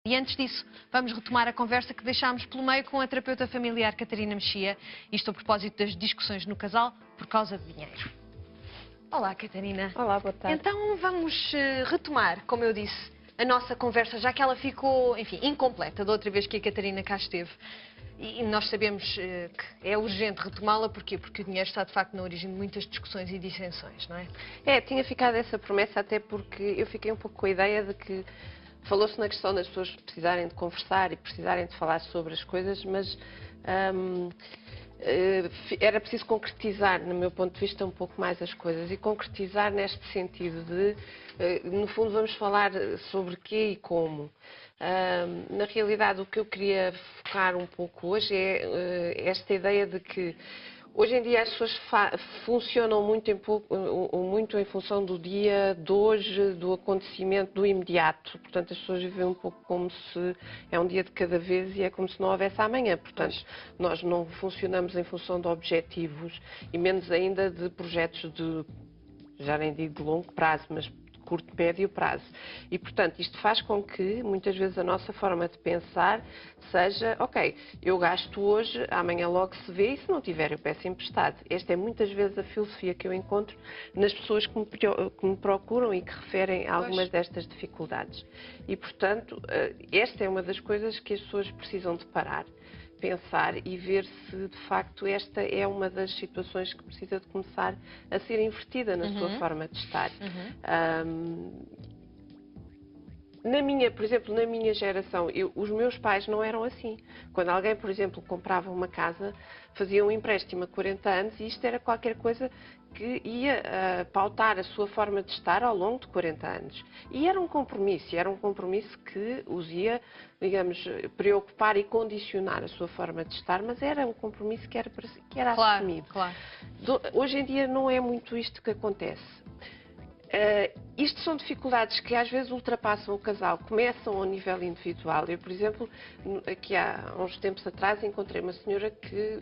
E antes disso, vamos retomar a conversa que deixámos pelo meio com a terapeuta familiar Catarina Mexia, isto a propósito das discussões no casal por causa de dinheiro. Olá, Catarina. Olá, boa tarde. Então vamos retomar, como eu disse, a nossa conversa, já que ela ficou, enfim, incompleta da outra vez que a Catarina cá esteve. E nós sabemos que é urgente retomá-la, porquê? Porque o dinheiro está, de facto, na origem de muitas discussões e dissensões, não é? Tinha ficado essa promessa até porque eu fiquei um pouco com a ideia de que falou-se na questão das pessoas precisarem de conversar e precisarem de falar sobre as coisas, mas era preciso concretizar, no meu ponto de vista, um pouco mais as coisas. E concretizar neste sentido de, no fundo, vamos falar sobre quê e como. Na realidade, o que eu queria focar um pouco hoje é esta ideia de que hoje em dia as pessoas funcionam muito em função do dia de hoje, do acontecimento, do imediato. Portanto, as pessoas vivem um pouco como se é um dia de cada vez e é como se não houvesse amanhã. Portanto, nós não funcionamos em função de objetivos e menos ainda de projetos de, já nem digo de longo prazo, mas curto, médio prazo. E, portanto, isto faz com que, muitas vezes, a nossa forma de pensar seja, ok, eu gasto hoje, amanhã logo se vê, e se não tiver eu peço emprestado. Esta é muitas vezes a filosofia que eu encontro nas pessoas que me procuram e que referem a algumas destas dificuldades. E, portanto, esta é uma das coisas que as pessoas precisam de parar, pensar e ver se de facto esta é uma das situações que precisa de começar a ser invertida na sua forma de estar. Por exemplo, na minha geração, os meus pais não eram assim. Quando alguém, por exemplo, comprava uma casa, fazia um empréstimo a 40 anos e isto era qualquer coisa que ia pautar a sua forma de estar ao longo de 40 anos. E era um compromisso que os ia, digamos, preocupar e condicionar a sua forma de estar, mas era um compromisso que era assumido. Claro. Hoje em dia não é muito isto que acontece. Isto são dificuldades que às vezes ultrapassam o casal, começam ao nível individual. Eu, por exemplo, aqui há uns tempos atrás encontrei uma senhora que,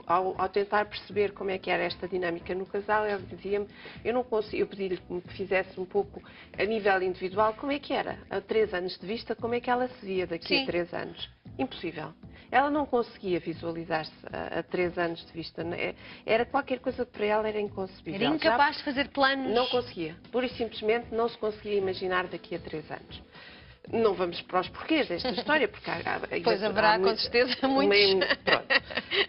ao tentar perceber como é que era esta dinâmica no casal, ela dizia-me, eu pedi-lhe que me fizesse um pouco a nível individual, como é que era, a 3 anos de vista, como é que ela se via daqui a 3 anos. Impossível. Ela não conseguia visualizar-se a 3 anos de vista. Era qualquer coisa que para ela era inconcebível. Era incapaz de fazer planos. Não conseguia. Pura e simplesmente não se conseguia imaginar daqui a 3 anos. Não vamos para os porquês desta história, porque pois haverá, com certeza, muitos.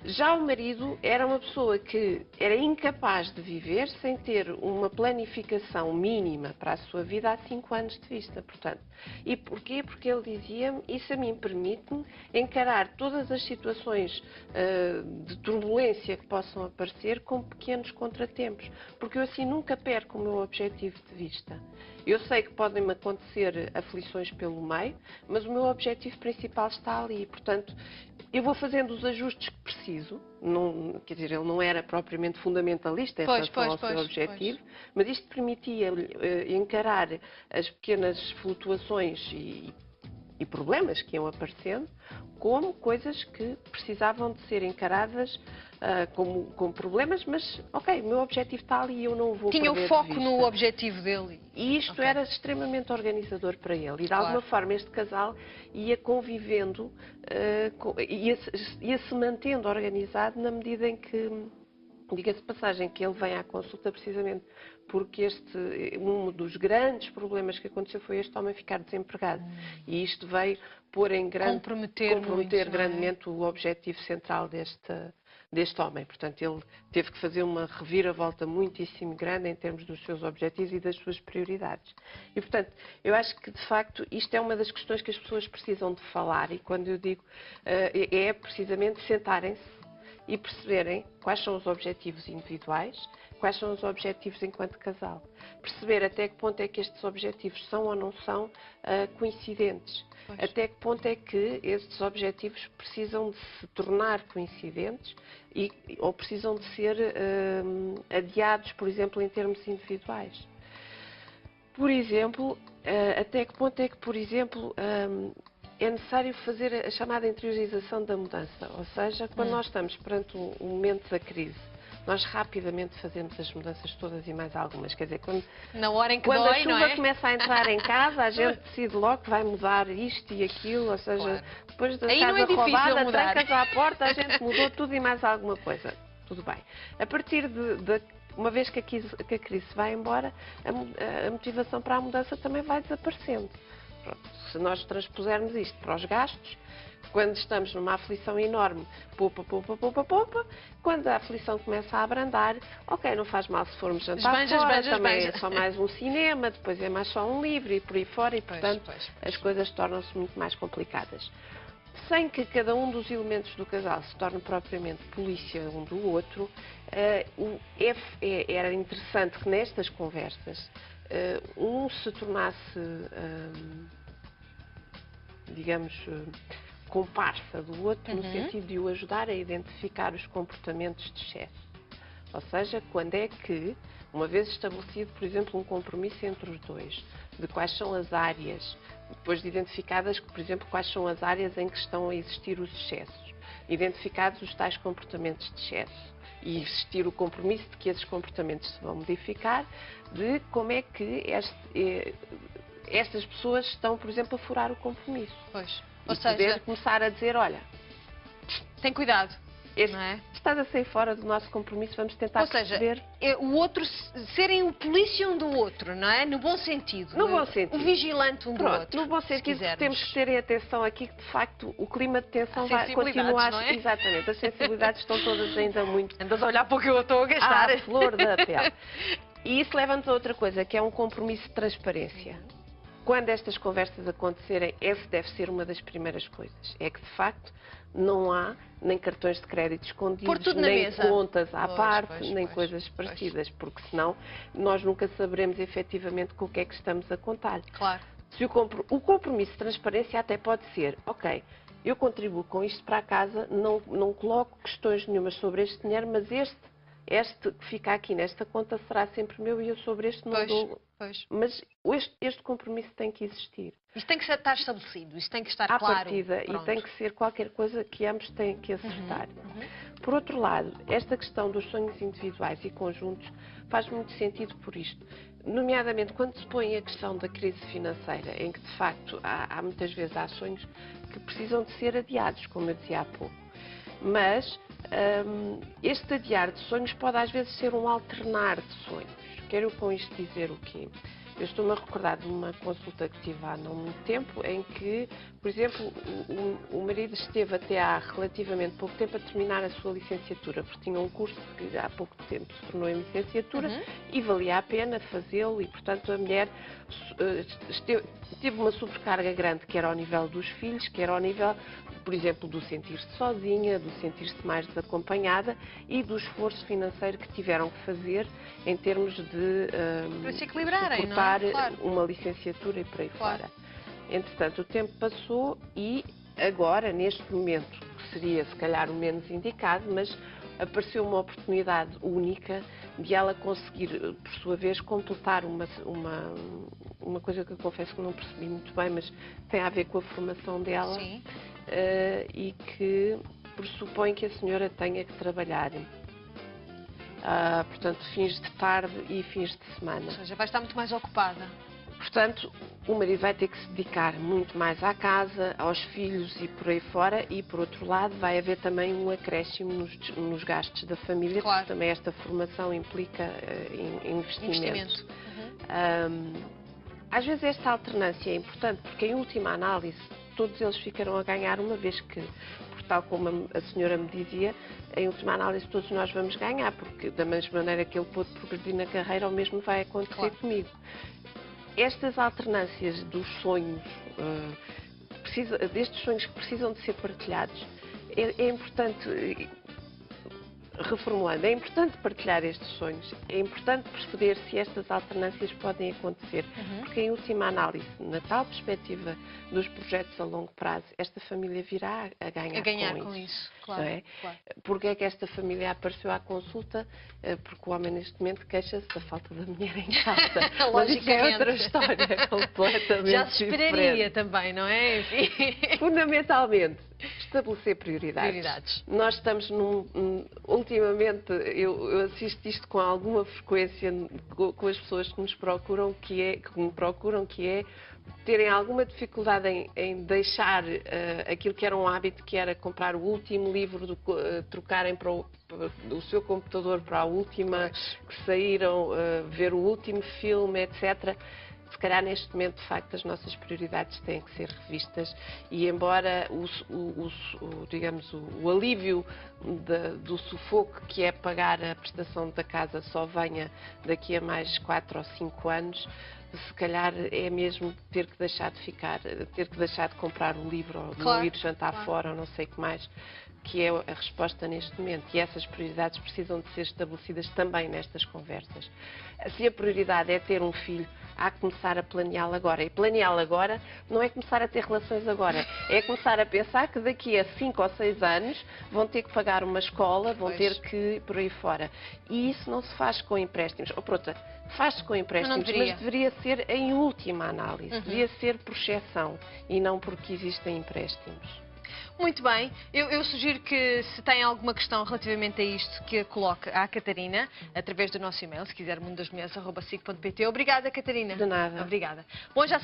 Já o marido era uma pessoa que era incapaz de viver sem ter uma planificação mínima para a sua vida há 5 anos de vista, portanto. E porquê? Porque ele dizia-me, isso a mim permite-me encarar todas as situações de turbulência que possam aparecer com pequenos contratempos, porque eu assim nunca perco o meu objetivo de vista. Eu sei que podem-me acontecer aflições pelo meio, mas o meu objetivo principal está ali. Portanto, eu vou fazendo os ajustes que preciso. Não, quer dizer, ele não era propriamente fundamentalista em relação ao seu objetivo, mas isto permitia-lhe encarar as pequenas flutuações e problemas que iam aparecendo como coisas que precisavam de ser encaradas como problemas, mas, ok, o meu objetivo está ali e eu não o vou perder de vista. Tinha o foco no objetivo dele. E isto era extremamente organizador para ele. E, de alguma forma, este casal ia convivendo, ia-se mantendo organizado na medida em que, diga-se de passagem, que ele vem à consulta precisamente porque um dos grandes problemas que aconteceu foi este homem ficar desempregado. E isto veio pôr em comprometer grandemente o objetivo central deste homem. Portanto, ele teve que fazer uma reviravolta muitíssimo grande em termos dos seus objetivos e das suas prioridades. E, portanto, eu acho que, de facto, isto é uma das questões que as pessoas precisam de falar. E quando eu digo, é precisamente sentarem-se e perceberem quais são os objetivos individuais, quais são os objetivos enquanto casal. Perceber até que ponto é que estes objetivos são ou não são coincidentes. Até que ponto é que estes objetivos precisam de se tornar coincidentes ou precisam de ser adiados, por exemplo, em termos individuais. Por exemplo, até que ponto é que, por exemplo, é necessário fazer a chamada interiorização da mudança. Ou seja, quando nós estamos perante um momento da crise, nós rapidamente fazemos as mudanças todas e mais algumas. Quer dizer, Na hora em que quando dói, a chuva não é? começa a entrar em casa, a gente decide logo que vai mudar isto e aquilo, ou seja, Claro. depois da Aí não casa é difícil roubada, mudar. trancas à porta, a gente mudou tudo e mais alguma coisa. Tudo bem. A partir uma vez que a crise vai embora, a motivação para a mudança também vai desaparecendo. Pronto, se nós transpusermos isto para os gastos, quando estamos numa aflição enorme, poupa, poupa, poupa, poupa. Quando a aflição começa a abrandar, ok, não faz mal se formos jantar fora, também é só mais um cinema, depois é mais só um livro e por aí fora, e portanto as coisas tornam-se muito mais complicadas. Sem que cada um dos elementos do casal se torne propriamente polícia um do outro, era interessante que nestas conversas um se tornasse, digamos, comparsa do outro, no sentido de o ajudar a identificar os comportamentos de excesso. Ou seja, quando é que, uma vez estabelecido, por exemplo, um compromisso entre os dois, de quais são as áreas, depois de identificadas, por exemplo, quais são as áreas em que estão a existir os excessos, identificados os tais comportamentos de excesso e existir o compromisso de que esses comportamentos se vão modificar, de como é que estas pessoas estão, por exemplo, a furar o compromisso. Pois. Ou seja, poder começar a dizer, olha, tem cuidado. Não é? Estás a sair fora do nosso compromisso, vamos tentar perceber. O outro, serem o polícia um do outro, não é? No bom sentido. No bom sentido. O vigilante um do outro. No bom sentido, temos que terem atenção aqui que, de facto, o clima de tensão vai continuar. Não é? Exatamente, as sensibilidades estão todas ainda muito... Andas a olhar para o que eu estou a gastar. À flor da pele. E isso leva-nos a outra coisa, que é um compromisso de transparência. Quando estas conversas acontecerem, essa deve ser uma das primeiras coisas. É que, de facto, não há nem cartões de crédito escondidos, nem contas à parte, nem coisas parecidas, porque senão nós nunca saberemos efetivamente com o que é que estamos a contar. Claro. O compromisso de transparência até pode ser, ok, eu contribuo com isto para a casa, não coloco questões nenhumas sobre este dinheiro, mas este que fica aqui nesta conta será sempre meu e eu sobre este não dou. Mas este compromisso tem que existir. Isto tem que estar estabelecido, isto tem que estar claro. À partida, e tem que ser qualquer coisa que ambos têm que acertar. Por outro lado, esta questão dos sonhos individuais e conjuntos faz muito sentido por isto. Nomeadamente, quando se põe a questão da crise financeira, em que, de facto, há muitas vezes há sonhos que precisam de ser adiados, como eu dizia há pouco. Mas este adiar de sonhos pode às vezes ser um alternar de sonhos. Quero com isto dizer o quê? Eu estou-me a recordar de uma consulta que tive há não muito tempo, em que, por exemplo, o marido esteve até há relativamente pouco tempo a terminar a sua licenciatura, porque tinha um curso que há pouco tempo se tornou em licenciatura e valia a pena fazê-lo e, portanto, a mulher teve uma sobrecarga grande, que era ao nível dos filhos, que era ao nível, por exemplo, do sentir-se sozinha, do sentir-se mais desacompanhada e do esforço financeiro que tiveram que fazer em termos de para se equilibrarem, suportar não é? Claro. uma licenciatura e por aí fora. Entretanto, o tempo passou e agora, neste momento, que seria se calhar o menos indicado, mas apareceu uma oportunidade única de ela conseguir, por sua vez, completar uma coisa que eu confesso que não percebi muito bem, mas tem a ver com a formação dela. Sim. E que pressupõe que a senhora tenha que trabalhar, portanto, fins de tarde e fins de semana. Ou seja, vai estar muito mais ocupada. Portanto, o marido vai ter que se dedicar muito mais à casa, aos filhos e por aí fora, e por outro lado vai haver também um acréscimo nos gastos da família, porque também esta formação implica investimento. Às vezes esta alternância é importante porque, em última análise, todos eles ficarão a ganhar, uma vez que, por tal como a senhora me dizia, em última análise todos nós vamos ganhar, porque da mesma maneira que ele pôde progredir na carreira, o mesmo vai acontecer comigo. Estas alternâncias dos sonhos, destes sonhos que precisam de ser partilhados, é importante, reformulando, é importante partilhar estes sonhos, é importante perceber se estas alternâncias podem acontecer, porque em última análise, na tal perspectiva dos projetos a longo prazo, esta família virá a ganhar com isso. Claro, não é? Porque é que esta família apareceu à consulta? Porque o homem neste momento queixa-se da falta da mulher em casa. Mas isso é outra história completamente já se esperaria diferente. também, não é? Enfim. Fundamentalmente, estabelecer prioridades. Prioridades. Nós estamos ultimamente, eu assisto isto com alguma frequência com as pessoas que nos procuram, que é terem alguma dificuldade em deixar aquilo que era um hábito, que era comprar o último livro, trocarem para o seu computador para a última que saíram, ver o último filme, etc. Se calhar neste momento, de facto, as nossas prioridades têm que ser revistas e embora digamos, o alívio do sufoco que é pagar a prestação da casa só venha daqui a mais 4 ou 5 anos, se calhar é mesmo ter que deixar de comprar o livro ou não ir jantar fora ou não sei o que mais, que é a resposta neste momento. E essas prioridades precisam de ser estabelecidas também nestas conversas. Se a prioridade é ter um filho, há que começar a planeá-lo agora. E planeá-lo agora não é começar a ter relações agora, é começar a pensar que daqui a 5 ou 6 anos vão ter que pagar uma escola, vão ter que ir por aí fora. E isso não se faz com empréstimos. Ou por outra, faz-se com empréstimos, mas deveria ser em última análise, deveria ser por exceção e não porque existem empréstimos. Muito bem, eu sugiro que se tem alguma questão relativamente a isto, que a coloque à Catarina, através do nosso e-mail, se quiser, mundasmulheres@sic.pt. Obrigada, Catarina. De nada. Obrigada. Bom, já